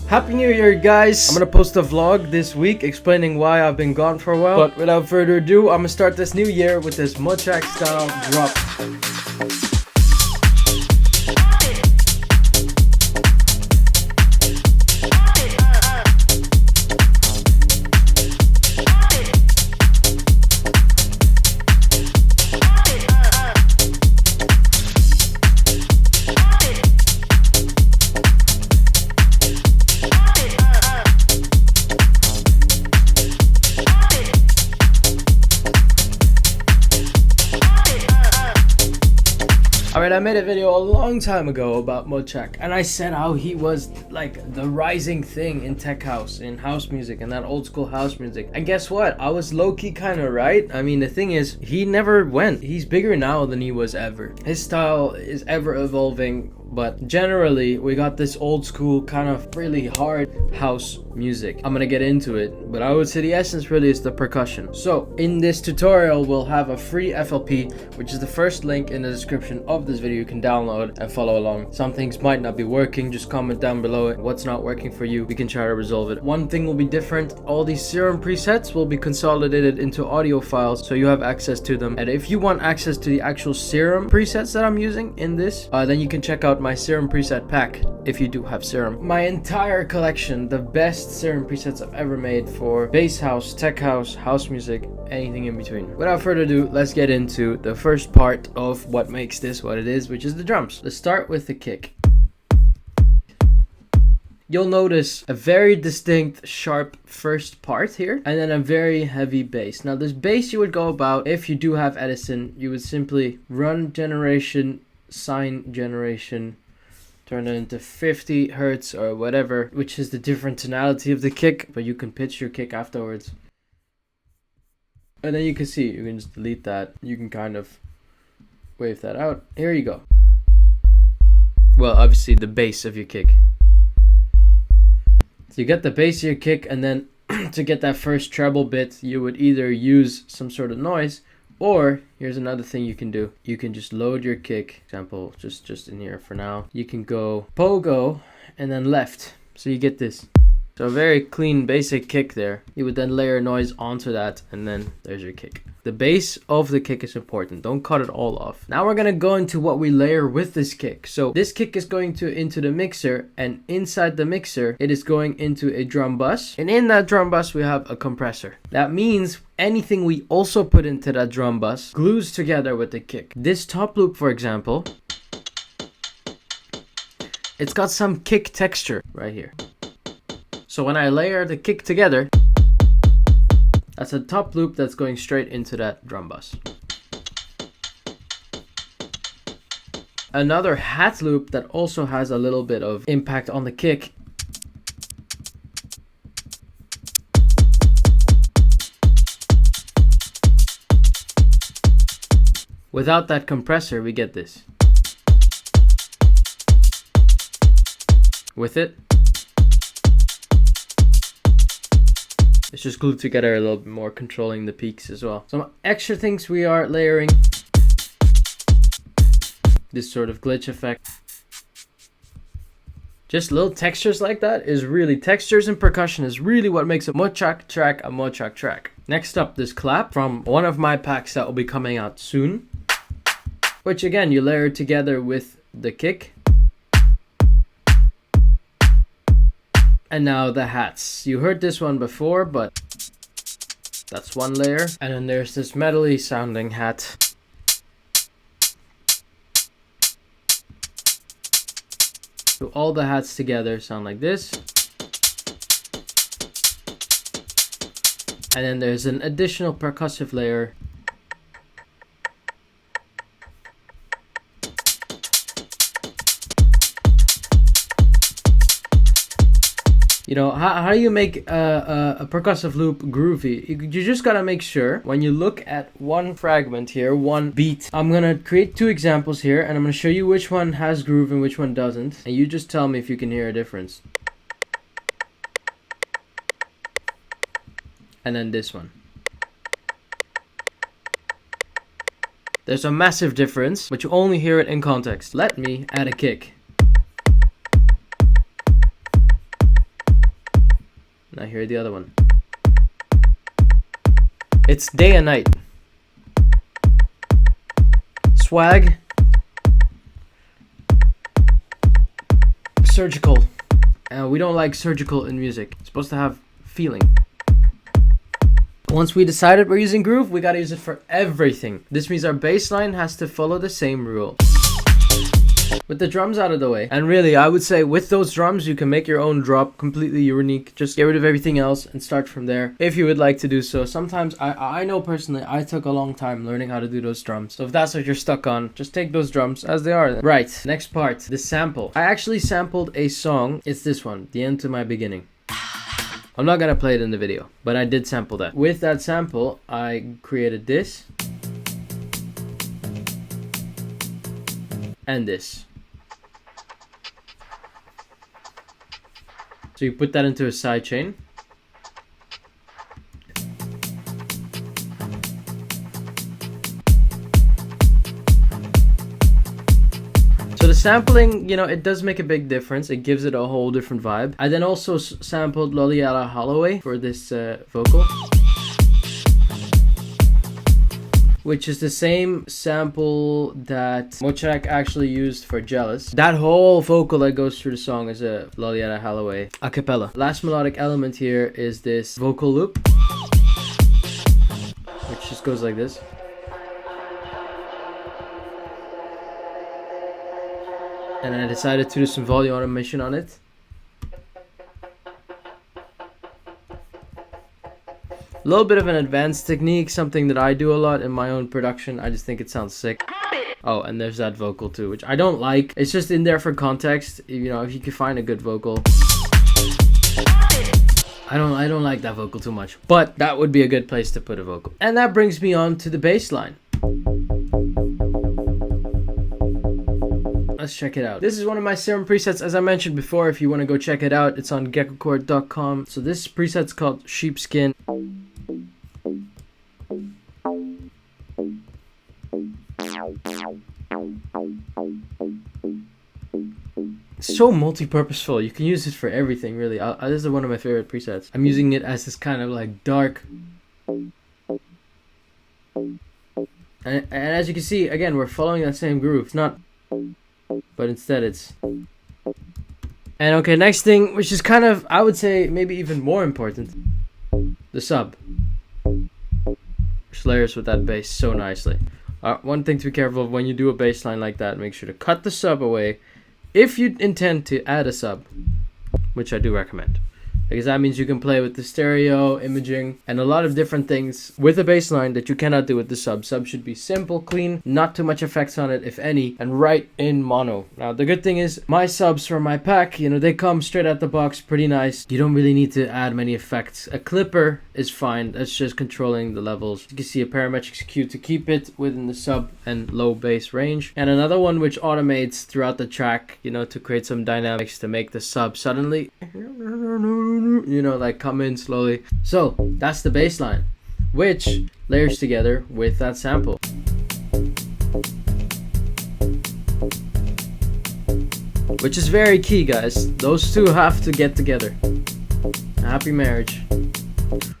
Happy New Year, guys! I'm gonna post a vlog this week explaining why I've been gone for a while. But without further ado, I'm gonna start this new year with this Mochakk style drop. Alright, I made a video a long time ago about Mochakk, and I said how he was like the rising thing in tech house, in house music, and that old school house music. And guess what? I was low-key kind of right. I mean, the thing is, he never went. He's bigger now than he was ever. His style is ever evolving, but generally, we got this old school kind of really hard house music. I'm gonna get into it, but I would say the essence really is the percussion. So, in this tutorial, we'll have a free FLP, which is the first link in the description of this video. You can download and follow along. Some things might not be working, just comment down below it. What's not working for you, we can try to resolve it. One thing will be different, all these serum presets will be consolidated into audio files, so you have access to them. And if you want access to the actual serum presets that I'm using in this, then you can check out my serum preset pack if you do have serum. My entire collection, the best serum presets I've ever made for bass house, tech house, house music, anything in between. Without further ado, let's get into the first part of what makes this what it is, which is the drums. Let's start with the kick. You'll notice a very distinct sharp first part here, and then a very heavy bass. Now this bass you would go about, if you do have Edison, you would simply run generation, sine generation, turn it into 50 hertz or whatever, which is the different tonality of the kick, but you can pitch your kick afterwards. And then you can see, you can just delete that. You can kind of wave that out. Here you go. Well, obviously the bass of your kick. So you get the bass of your kick, and then to get that first treble bit, you would either use some sort of noise, or here's another thing you can do. You can just load your kick, example, just in here for now. You can go pogo and then left. So you get this. So a very clean basic kick there. You would then layer noise onto that, and then there's your kick. The bass of the kick is important. Don't cut it all off. Now we're gonna go into what we layer with this kick. So this kick is going into the mixer, and inside the mixer, it is going into a drum bus. And in that drum bus, we have a compressor. That means anything we also put into that drum bus glues together with the kick. This top loop, for example, it's got some kick texture right here. So when I layer the kick together, that's a top loop that's going straight into that drum bus. Another hat loop that also has a little bit of impact on the kick. Without that compressor, we get this. With it, it's just glued together a little bit more, controlling the peaks as well. Some extra things we are layering. This sort of glitch effect. Just little textures like that is really, textures and percussion is really what makes a Mochakk track a Mochakk track. Next up, this clap from one of my packs that will be coming out soon. Which again, you layer together with the kick. And now the hats. You heard this one before, but that's one layer. And then there's this metally sounding hat. So all the hats together sound like this. And then there's an additional percussive layer. You know, how do you make a percussive loop groovy? You just gotta make sure when you look at one fragment here, one beat. I'm gonna create two examples here, and I'm gonna show you which one has groove and which one doesn't. And you just tell me if you can hear a difference. And then this one. There's a massive difference, but you only hear it in context. Let me add a kick. Now hear the other one. It's day and night. Swag. Surgical. We don't like surgical in music. It's supposed to have feeling. Once we decided we're using groove, we gotta use it for everything. This means our bass line has to follow the same rule. With the drums out of the way, and really I would say with those drums you can make your own drop, completely unique. Just get rid of everything else and start from there if you would like to do so. Sometimes I know personally I took a long time learning how to do those drums, so if that's what you're stuck on, just take those drums as they are. Right, next part, the sample. I actually sampled a song. It's this one, The End to My Beginning. I'm not gonna play it in the video, but I did sample that. With that sample I created this and this. So you put that into a sidechain. So the sampling, you know, it does make a big difference. It gives it a whole different vibe. I then also sampled Lollygala Holloway for this vocal, which is the same sample that Mochakk actually used for Jealous. That whole vocal that goes through the song is a Lollygala Holloway a cappella. Last melodic element here is this vocal loop, which just goes like this. And I decided to do some volume automation on it. A little bit of an advanced technique, something that I do a lot in my own production. I just think it sounds sick. Oh, and there's that vocal too, which I don't like. It's just in there for context. You know, if you can find a good vocal. I don't like that vocal too much, but that would be a good place to put a vocal. And that brings me on to the bass line. Let's check it out. This is one of my serum presets, as I mentioned before. If you want to go check it out, it's on geckochord.com. So this preset's called Sheepskin. It's so multi-purposeful. You can use it for everything, really. This is one of my favorite presets. I'm using it as this kind of like dark. And as you can see, again, we're following that same groove. It's not, but instead it's. And okay, next thing, which is kind of, I would say, maybe even more important, the sub, which layers with that bass so nicely. One thing to be careful of when you do a bass line like that, make sure to cut the sub away if you intend to add a sub, which I do recommend. Because that means you can play with the stereo, imaging, and a lot of different things with a bass line that you cannot do with the sub. Sub should be simple, clean, not too much effects on it, if any, and right in mono. Now, the good thing is, my subs from my pack, you know, they come straight out the box, pretty nice. You don't really need to add many effects. A clipper is fine. That's just controlling the levels. You can see a parametric EQ to keep it within the sub and low bass range. And another one which automates throughout the track, you know, to create some dynamics to make the sub suddenly, you know, like come in slowly. So that's the bass line, which layers together with that sample. Which is very key, guys. Those two have to get together. A happy marriage.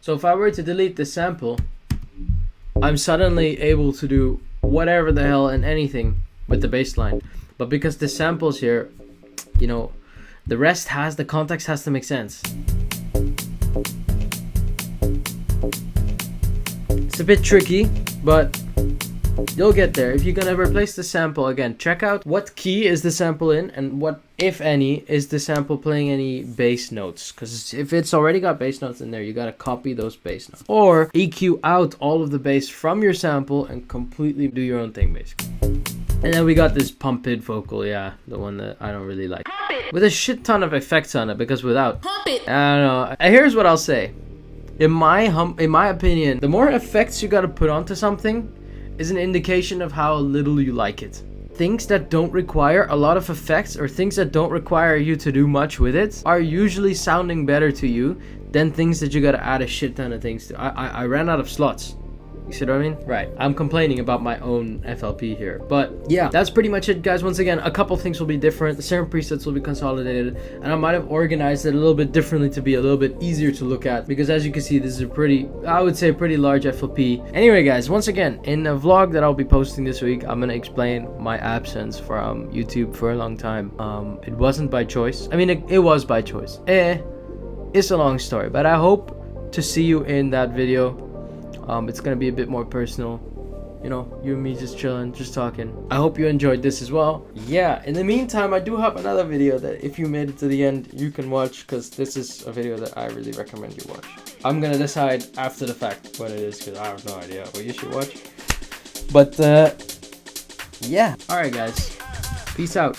So if I were to delete the sample, I'm suddenly able to do whatever the hell and anything with the bass line. But because the sample's here, you know, the rest the context has to make sense. It's a bit tricky, but you'll get there. If you're gonna replace the sample, again, check out what key is the sample in and what, if any, is the sample playing any bass notes. Because if it's already got bass notes in there, you gotta copy those bass notes. Or EQ out all of the bass from your sample and completely do your own thing, basically. And then we got this pump it vocal, yeah, the one that I don't really like. With a shit ton of effects on it, because without, I don't know. Here's what I'll say. In my opinion, the more effects you gotta put onto something is an indication of how little you like it. Things that don't require a lot of effects or things that don't require you to do much with it are usually sounding better to you than things that you gotta add a shit ton of things to. I ran out of slots. You see what I mean? Right. I'm complaining about my own FLP here. But yeah, that's pretty much it, guys. Once again, a couple things will be different. The certain presets will be consolidated, and I might have organized it a little bit differently to be a little bit easier to look at, because as you can see, this is a pretty, I would say, pretty large FLP. Anyway, guys, once again, in a vlog that I'll be posting this week, I'm gonna explain my absence from YouTube for a long time. It wasn't by choice. I mean, it was by choice. It's a long story, but I hope to see you in that video. It's gonna be a bit more personal, you know, you and me just chilling, just talking. I hope you enjoyed this as well. Yeah, in the meantime, I do have another video that if you made it to the end, you can watch, because this is a video that I really recommend you watch. I'm gonna decide after the fact what it is, because I have no idea what you should watch. But yeah, alright guys, peace out.